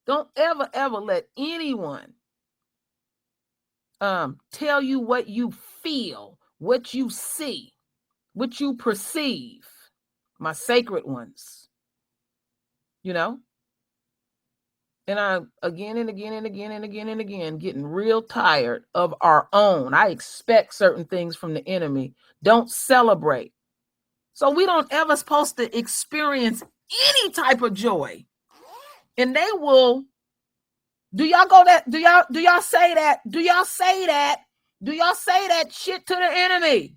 Don't ever, ever let anyone tell you what you feel, what you see, what you perceive. My sacred ones, you know? And I'm again and again and again and again and again getting real tired of our own. I expect certain things from the enemy. Don't celebrate. So we don't ever supposed to experience any type of joy. And they will. Do y'all go that? Do y'all say that? Do y'all say that? Do y'all say that shit to the enemy?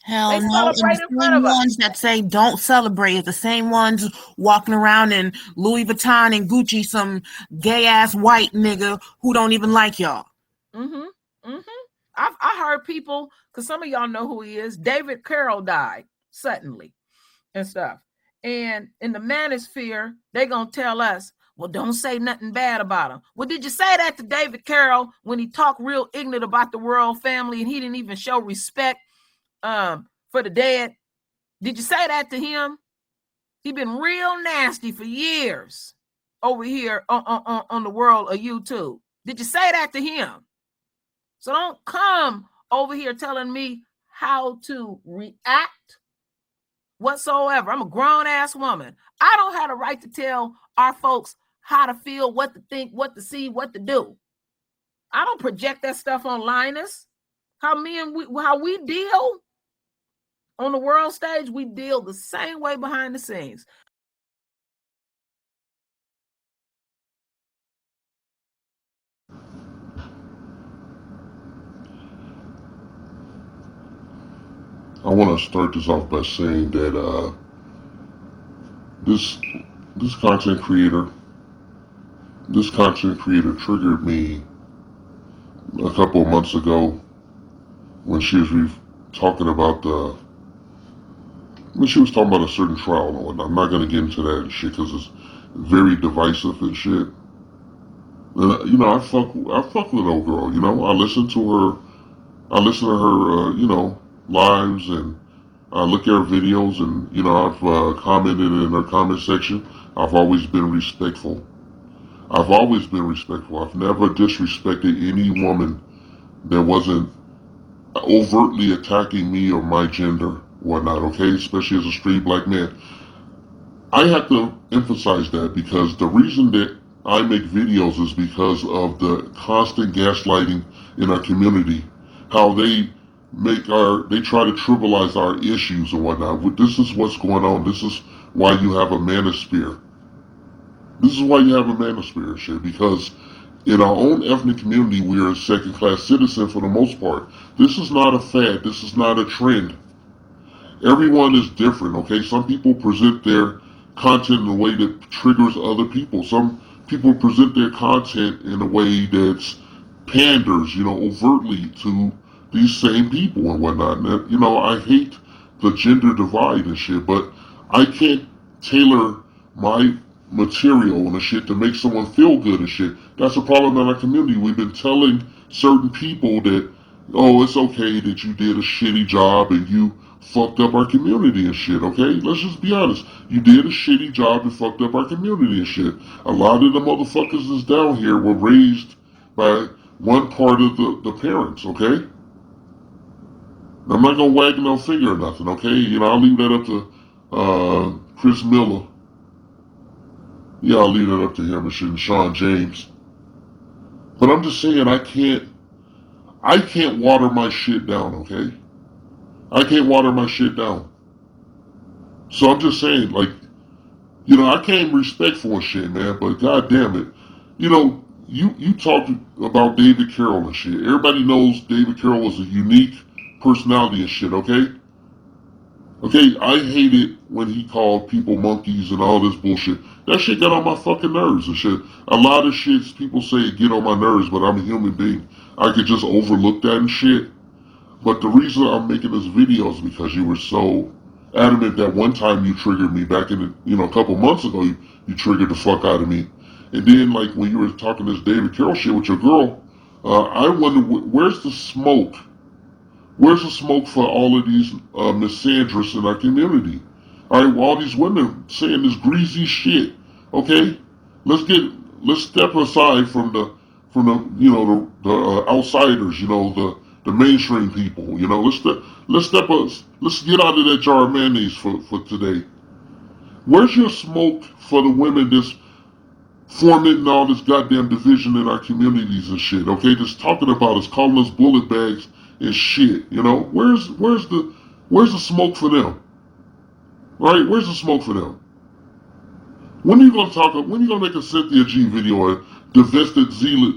Hell They no. celebrate in front of us. Ones that say don't celebrate is the same ones walking around in Louis Vuitton and Gucci, some gay ass white nigga who don't even like y'all. I heard people, because some of y'all know who he is. David Carroll died suddenly and stuff. And in the manosphere, they're going to tell us, well, don't say nothing bad about him. Well, did you say that to David Carroll when he talked real ignorant about the royal family and he didn't even show respect for the dead? Did you say that to him? He been real nasty for years over here on the world of YouTube. Did you say that to him? So don't come over here telling me how to react whatsoever. I'm a grown-ass woman. I don't have the right to tell our folks how to feel, what to think, what to see, what to do. I don't project that stuff on Linus. How we deal on the world stage, we deal the same way behind the scenes. I want to start this off by saying that this content creator triggered me a couple of months ago when she was talking about when she was talking about a certain trial and whatnot. I'm not going to get into that and shit because it's very divisive and shit. And, you know, I fuck with old girl. You know, I listen to her you know, lives, and I look at her videos, and you know, I've commented in her comment section. I've always been respectful. I've never disrespected any woman that wasn't overtly attacking me or my gender, whatnot. Okay, especially as a straight black man. I have to emphasize that because the reason that I make videos is because of the constant gaslighting in our community. How they try to trivialize our issues and whatnot. This is what's going on. This is why you have a manosphere. Shit, because in our own ethnic community, we are a second-class citizen for the most part. This is not a fad. This is not a trend. Everyone is different, okay? Some people present their content in a way that triggers other people. Some people present their content in a way that's panders, you know, overtly to these same people and whatnot. And, you know, I hate the gender divide and shit, but I can't tailor my material and shit to make someone feel good and shit. That's a problem in our community. We've been telling certain people that, oh, it's okay that you did a shitty job and you fucked up our community and shit, okay? Let's just be honest. You did a shitty job and fucked up our community and shit. A lot of the motherfuckers that's down here were raised by one part of the parents, okay? I'm not gonna wag no finger or nothing, okay? You know, I'll leave that up to Chris Miller. Yeah, I'll leave that up to him and shit, and Sean James. But I'm just saying, I can't water my shit down, okay? I can't water my shit down. So I'm just saying, like, you know, I can't respectful and shit, man, but god damn it. You know, you talked about David Carroll and shit. Everybody knows David Carroll was a unique personality and shit, okay? Okay, I hate it when he called people monkeys and all this bullshit. That shit got on my fucking nerves and shit. A lot of shit people say get on my nerves, but I'm a human being. I could just overlook that and shit. But the reason I'm making this video is because you were so adamant that one time you triggered me back in the, you know, a couple months ago, you triggered the fuck out of me. And then, like, when you were talking this David Carroll shit with your girl, I wonder, where's the smoke? Where's the smoke for all of these misandrists in our community? Alright, well, all these women saying this greasy shit, okay? Let's get let's step aside from the you know the outsiders, you know, the mainstream people. You know, let's get out of that jar of mayonnaise for today. Where's your smoke for the women that's fomenting all this goddamn division in our communities and shit? Okay, just talking about us, calling us bullet bags and shit. You know, where's the smoke for them? Right? Where's the smoke for them? When are you gonna talk? When are you gonna make a Cynthia G video, a divested zealot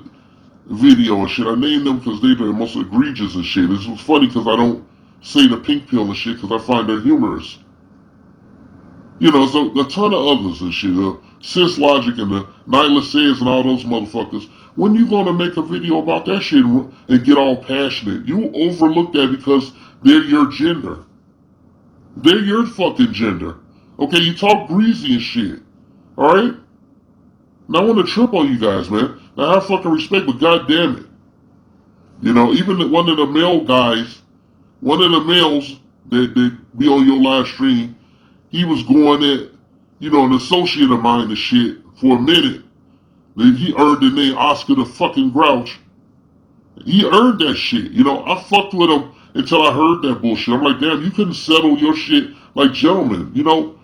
video and shit? I named them because they're the most egregious and shit. It's funny because I don't say the pink pill and shit because I find they're humorous. You know, so a ton of others and shit. Sis Logic and the Nyla Says and all those motherfuckers. When you gonna make a video about that shit and get all passionate? You overlook that because they're your gender. They're your fucking gender. Okay, you talk greasy and shit. Alright? Now I want to trip on you guys, man. Now I have fucking respect, but goddamn it. You know, even one of the male guys, one of the males that be on your live stream, he was going at, you know, an associate of mine and shit for a minute. Then he earned the name Oscar the fucking Grouch. He earned that shit. You know, I fucked with him until I heard that bullshit. I'm like, damn, you couldn't settle your shit like gentlemen. You know,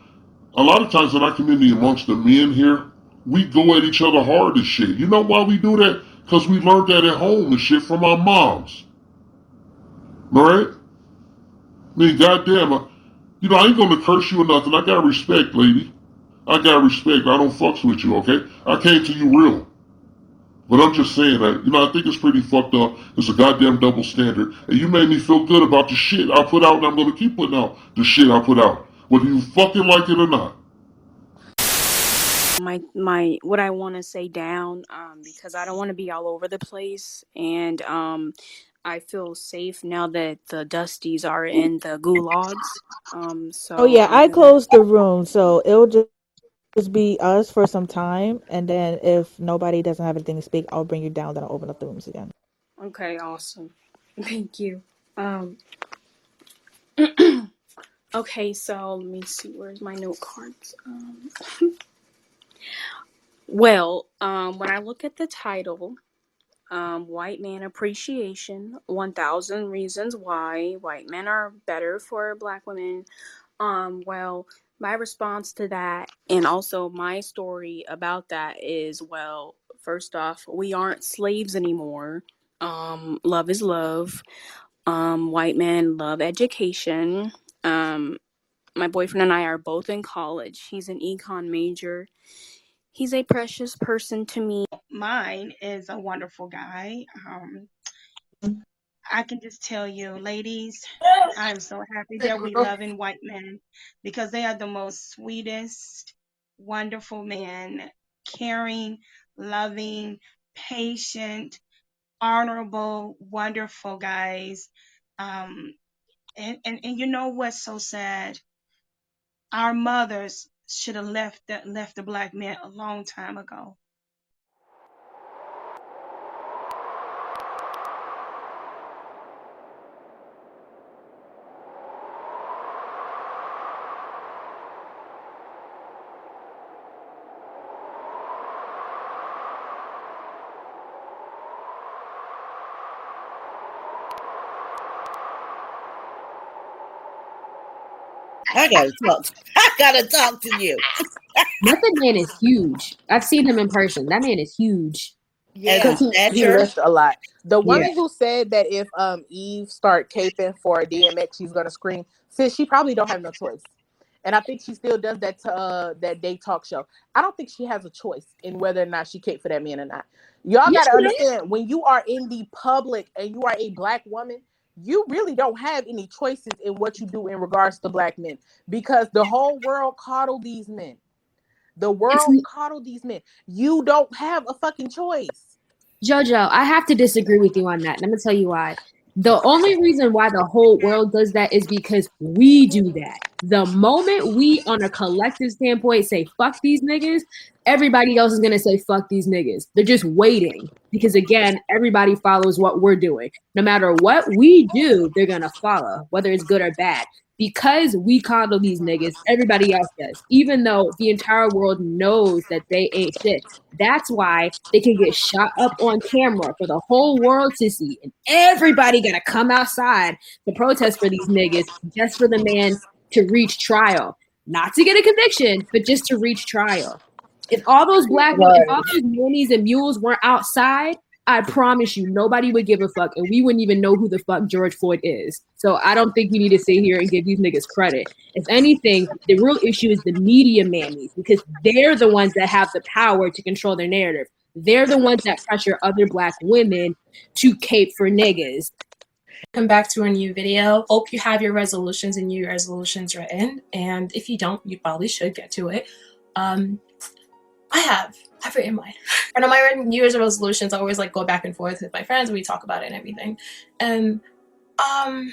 a lot of times in our community amongst the men here, we go at each other hard and shit. You know why we do that? Because we learned that at home and shit from our moms. Alright? I mean, goddamn, you know, I ain't gonna curse you or nothing. I got respect, lady. I got respect. I don't fucks with you, okay? I came to you real. But I'm just saying that, you know, I think it's pretty fucked up. It's a goddamn double standard. And you made me feel good about the shit I put out, and I'm gonna keep putting out the shit I put out. Whether you fucking like it or not. My what I want to say down, because I don't want to be all over the place, and I feel safe now that the Dusties are in the gulags. So Oh yeah, I closed the room, so it'll just be us for some time, and then if nobody doesn't have anything to speak, I'll bring you down. Then I'll open up the rooms again. Okay, awesome. Thank you. Okay, so let me see. Where's my note cards? Well, when I look at the title, White Man Appreciation, 1,000 Reasons Why White Men Are Better for Black Women. Well, my response to that, and also my story about that is, well, first off, we aren't slaves anymore. Love is love. White men love education. My boyfriend and I are both in college. He's an econ major. He's a precious person to me. Mine is a wonderful guy. I can just tell you, ladies, I am so happy that we love in white men because they are the most sweetest, wonderful men, caring, loving, patient, honorable, wonderful guys. And you know what's so sad? Our mothers should have left the black man a long time ago. I gotta talk to you. Method Man is huge. I've seen him in person. That man is huge. Yeah, He lifts a lot. The woman Yeah. who said that if Eve start caping for DMX, she's gonna scream. Sis, she probably don't have no choice. And I think she still does that to that day talk show. I don't think she has a choice in whether or not she caped for that man or not. Y'all Yes, gotta she understand, when you are in the public and you are a black woman, you really don't have any choices in what you do in regards to black men, because the whole world coddle these men. The world coddle these men. You don't have a fucking choice. JoJo, I have to disagree with you on that. And I'm gonna tell you why. The only reason why the whole world does that is because we do that. The moment we, on a collective standpoint, say fuck these niggas, everybody else is gonna say fuck these niggas. They're just waiting because, again, everybody follows what we're doing. No matter what we do, they're gonna follow, whether it's good or bad. because we coddle these niggas, everybody else does, even though the entire world knows that they ain't shit. That's why they can get shot up on camera for the whole world to see. And everybody gotta come outside to protest for these niggas just for the man to reach trial. Not to get a conviction, but just to reach trial. If all those if all those nannies and mules weren't outside, I promise you, nobody would give a fuck, and we wouldn't even know who the fuck George Floyd is. So I don't think we need to sit here and give these niggas credit. If anything, the real issue is the media mammies, because they're the ones that have the power to control their narrative. They're the ones that pressure other Black women to cape for niggas. Welcome back to a new video. Hope you have your resolutions and New Year resolutions written, and if you don't, you probably should get to it. I've written mine. And on my New Year's resolutions, I always like go back and forth with my friends and we talk about it and everything. And the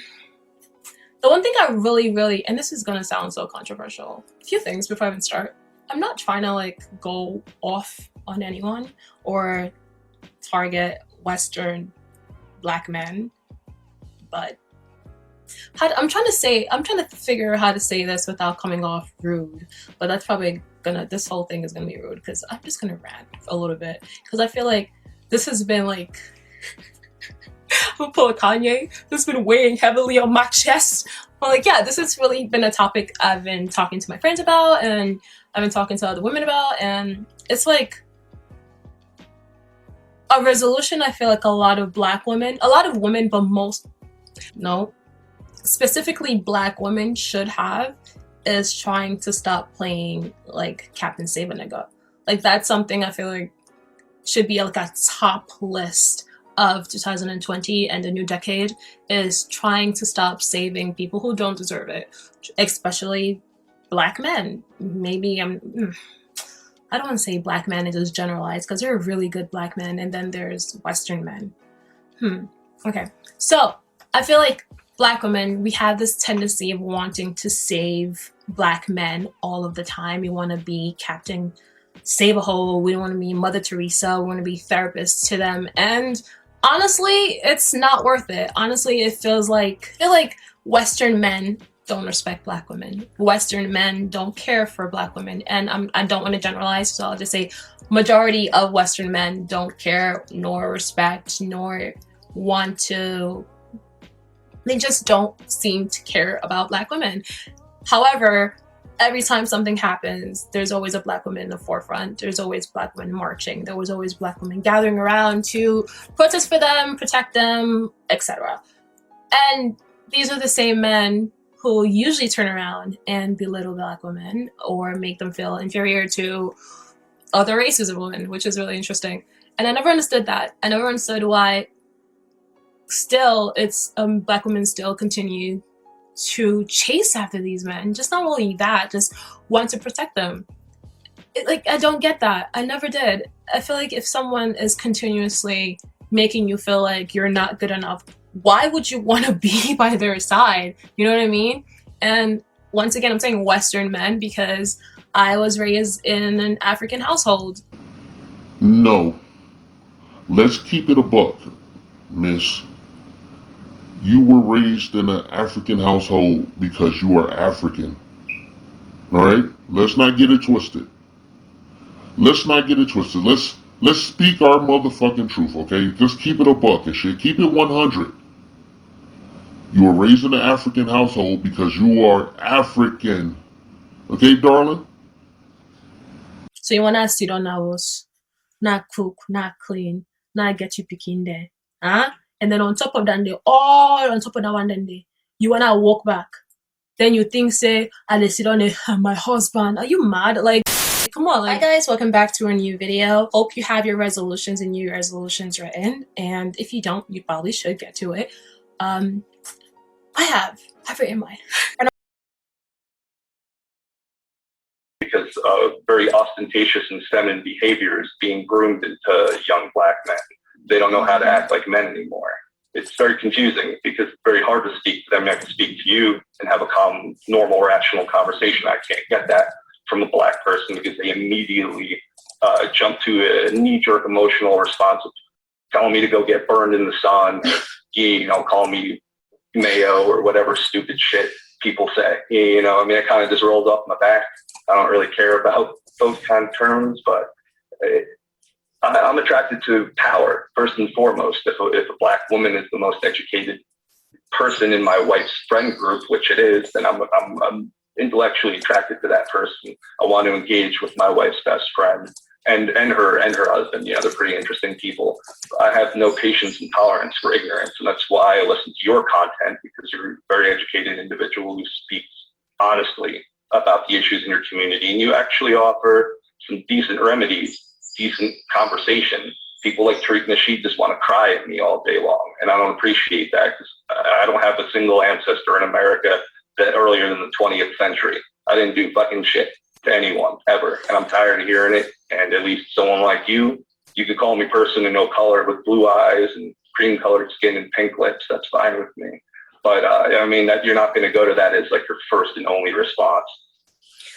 one thing I really, and this is gonna sound so controversial, a few things before I even start. I'm not trying to like go off on anyone or target Western Black men, but I'm trying to figure out how to say this without coming off rude, but that's probably this whole thing is gonna be rude because I'm just gonna rant a little bit because I feel like this has been like I'm gonna pull a Kanye. This has been weighing heavily on my chest. But like, yeah, this has really been a topic I've been talking to my friends about and I've been talking to other women about, and it's like a resolution I feel like a lot of women, but specifically Black women should have is trying to stop playing like Captain Save a Nigga. Like that's something I feel like should be like a top list of 2020 and the new decade, is trying to stop saving people who don't deserve it, especially Black men. Maybe I don't want to say Black men and just generalize because there are really good Black men and then there's Western men. Okay, so I feel like Black women, we have this tendency of wanting to save Black men all of the time. We want to be Captain Save-A-Hole. We want to be Mother Teresa. We want to be therapists to them. And honestly, it's not worth it. Honestly, I feel like Western men don't respect Black women. Western men don't care for Black women. And I don't want to generalize, so I'll just say majority of Western men don't care, nor respect, nor want to. They just don't seem to care about Black women. However, every time something happens, there's always a Black woman in the forefront. There's always Black women marching. There was always Black women gathering around to protest for them, protect them, etc. And these are the same men who usually turn around and belittle Black women or make them feel inferior to other races of women, which is really interesting. And I never understood that. I never understood why still Black women still continue to chase after these men. Just not only that, just want to protect them. I don't get that. I never did. I feel like if someone is continuously making you feel like you're not good enough, why would you want to be by their side? You know what I mean? And once again, I'm saying Western men because I was raised in an African household. No. Let's keep it a buck, miss. You were raised in an African household because you are African. Alright? Let's not get it twisted. Let's speak our motherfucking truth, okay? Just keep it a buck and shit. Keep it 100. You were raised in an African household because you are African. Okay, darling? So you wanna sit on our house, not cook, not clean, not get you picking there. Huh? And then on top of that, all on top of that one, you wanna walk back. Then you think, say, I sit on my husband. Are you mad? Like, come on. Hi guys, welcome back to a new video. Hope you have your resolutions and New Year resolutions written. And if you don't, you probably should get to it. I've written mine. Because of very ostentatious and feminine behaviors being groomed into young Black men. They don't know how to act like men anymore. It's very confusing because it's very hard to speak to them. I can speak to you and have a calm, normal, rational conversation. I can't get that from a Black person because they immediately jump to a knee-jerk emotional response of telling me to go get burned in the sun, or, call me mayo or whatever stupid shit people say. You know, I mean, it kind of just rolls off my back. I don't really care about those kind of terms, but I'm attracted to power first and foremost. If a black woman is the most educated person in my wife's friend group, which it is, then I'm intellectually attracted to that person. I want to engage with my wife's best friend and her husband. You know, they're pretty interesting people. I have no patience and tolerance for ignorance, and that's why I listen to your content, because you're a very educated individual who speaks honestly about the issues in your community, and you actually offer some decent remedies, decent conversation. People like Tariq Nasheed just want to cry at me all day long, and I don't appreciate that, because I don't have a single ancestor in America that earlier than the 20th century. I didn't do fucking shit to anyone ever, and I'm tired of hearing it. And at least someone like you could call me person of no color with blue eyes and cream colored skin and pink lips. That's fine with me. But I mean, that you're not going to go to that as like your first and only response.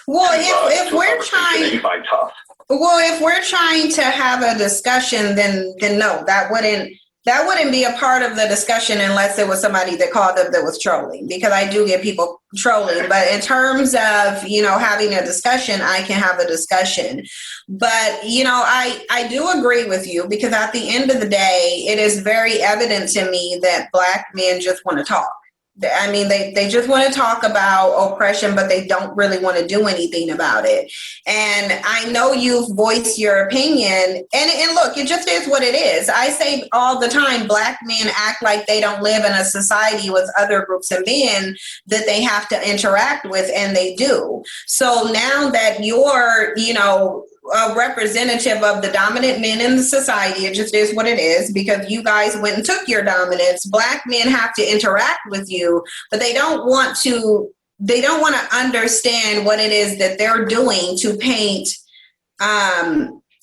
Well, if we're trying, that you find tough. Well, if we're trying to have a discussion, then no, that wouldn't be a part of the discussion unless it was somebody that called up that was trolling, because I do get people trolling. But in terms of, you know, having a discussion, I can have a discussion. But, you know, I do agree with you, because at the end of the day, it is very evident to me that Black men just want to talk. I mean, they just want to talk about oppression, but they don't really want to do anything about it. And I know you've voiced your opinion, and look, it just is what it is. I say all the time, Black men act like they don't live in a society with other groups of men that they have to interact with, and they do. So now that you're, you know, a representative of the dominant men in the society, it just is what it is, because you guys went and took your dominance. Black men have to interact with you, but they don't want to understand what it is that they're doing to paint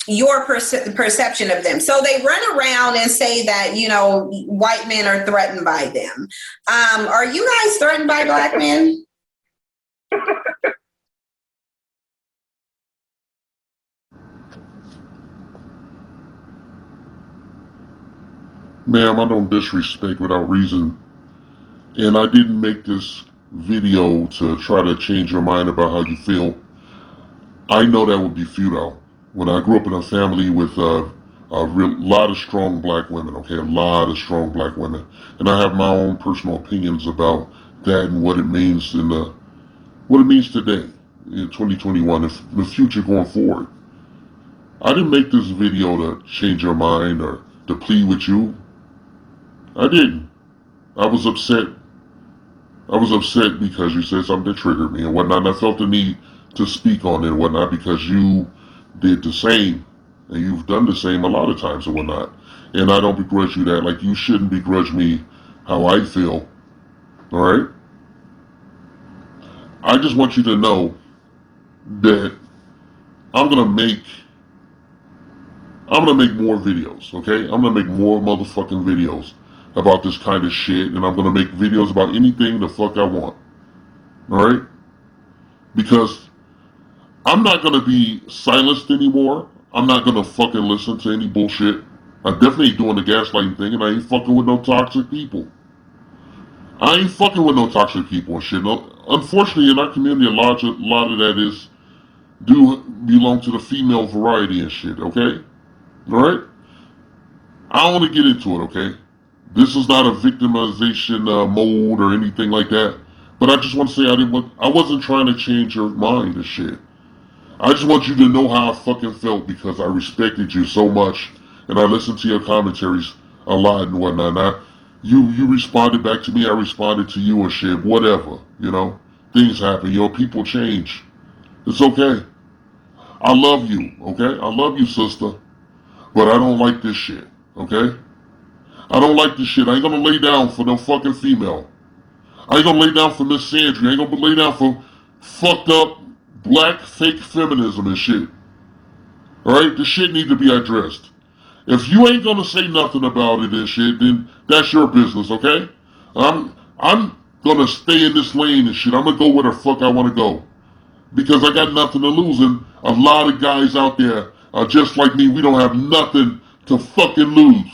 your perception of them. So they run around and say that, you know, white men are threatened by them. Are you guys threatened by Black men? Ma'am, I don't disrespect without reason. And I didn't make this video to try to change your mind about how you feel. I know that would be futile. When I grew up in a family with a lot of strong Black women, okay, a lot of strong Black women. And I have my own personal opinions about that and what it means today in 2021 and the future going forward. I didn't make this video to change your mind or to plead with you. I didn't. I was upset. Because you said something that triggered me and whatnot, and I felt the need to speak on it and whatnot, because you did the same, and you've done the same a lot of times and whatnot. And I don't begrudge you that, like you shouldn't begrudge me how I feel. Alright? I just want you to know that I'm gonna make more videos, okay? I'm gonna make more motherfucking videos about this kind of shit, and I'm gonna make videos about anything the fuck I want. Alright? Because I'm not gonna be silenced anymore. I'm not gonna fucking listen to any bullshit. I definitely ain't doing the gaslighting thing, and I ain't fucking with no toxic people. I ain't fucking with no toxic people and shit. No, unfortunately, in our community, a lot of that do belong to the female variety and shit, okay? Alright? I don't want to get into it, okay? This is not a victimization mode or anything like that. But I just want to say I wasn't trying to change your mind and shit. I just want you to know how I fucking felt, because I respected you so much, and I listened to your commentaries a lot and whatnot. You responded back to me, I responded to you and shit, whatever, you know? Things happen, you know, people change. It's okay. I love you, okay? I love you, sister. But I don't like this shit, okay? I don't like this shit. I ain't gonna lay down for no fucking female. I ain't gonna lay down for Miss Sandry. I ain't gonna lay down for fucked up Black fake feminism and shit. Alright? This shit need to be addressed. If you ain't gonna say nothing about it and shit, then that's your business, okay? I'm gonna stay in this lane and shit. I'm gonna go where the fuck I wanna go. Because I got nothing to lose, and a lot of guys out there are just like me. We don't have nothing to fucking lose.